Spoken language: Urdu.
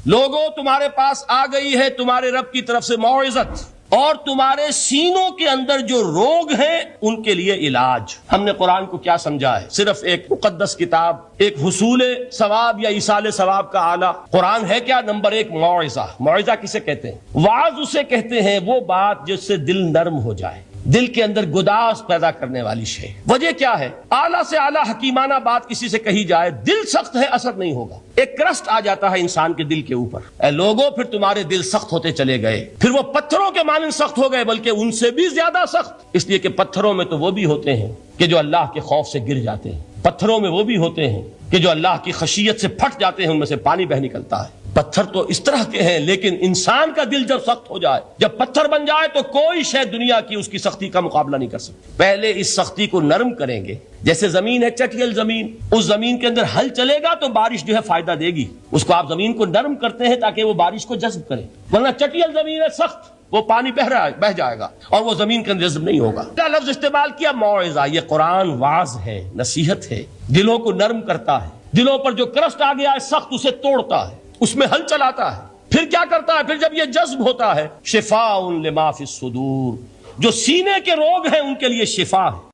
لوگوں تمہارے پاس آ گئی ہے تمہارے رب کی طرف سے موعظت، اور تمہارے سینوں کے اندر جو روگ ہیں ان کے لیے علاج۔ ہم نے قرآن کو کیا سمجھا ہے؟ صرف ایک مقدس کتاب، ایک حصول ثواب یا ایصال ثواب کا آلہ۔ قرآن ہے کیا؟ نمبر ایک موعظہ۔ موعظہ کسے کہتے ہیں؟ وعظ اسے کہتے ہیں وہ بات جس سے دل نرم ہو جائے، دل کے اندر گداز پیدا کرنے والی شے۔ وجہ کیا ہے؟ اعلیٰ سے اعلیٰ حکیمانہ بات کسی سے کہی جائے، دل سخت ہے اثر نہیں ہوگا، ایک کرسٹ آ جاتا ہے انسان کے دل کے اوپر۔ اے لوگوں، پھر تمہارے دل سخت ہوتے چلے گئے، پھر وہ پتھروں کے مانند سخت ہو گئے، بلکہ ان سے بھی زیادہ سخت، اس لیے کہ پتھروں میں تو وہ بھی ہوتے ہیں کہ جو اللہ کے خوف سے گر جاتے ہیں، پتھروں میں وہ بھی ہوتے ہیں کہ جو اللہ کی خشیت سے پھٹ جاتے ہیں، ان میں سے پانی بہہ نکلتا ہے۔ پتھر تو اس طرح کے ہیں، لیکن انسان کا دل جب سخت ہو جائے، جب پتھر بن جائے، تو کوئی شے دنیا کی اس کی سختی کا مقابلہ نہیں کر سکتی۔ پہلے اس سختی کو نرم کریں گے، جیسے زمین ہے چٹیل زمین، اس زمین کے اندر ہل چلے گا تو بارش جو ہے فائدہ دے گی، اس کو آپ زمین کو نرم کرتے ہیں تاکہ وہ بارش کو جذب کرے، ورنہ چٹیل زمین ہے سخت، وہ پانی بہ جائے گا اور وہ زمین کے اندر جذب نہیں ہوگا۔ کیا لفظ استعمال کیا؟ موعظہ۔ یہ قرآن واعظ ہے، نصیحت ہے، دلوں کو نرم کرتا ہے، دلوں پر جو کرسٹ آ گیا ہے سخت اسے توڑتا ہے، اس میں ہل چلاتا ہے۔ پھر کیا کرتا ہے؟ پھر جب یہ جذب ہوتا ہے، شفاء لما فی الصدور، جو سینے کے روگ ہیں ان کے لیے شفا ہے۔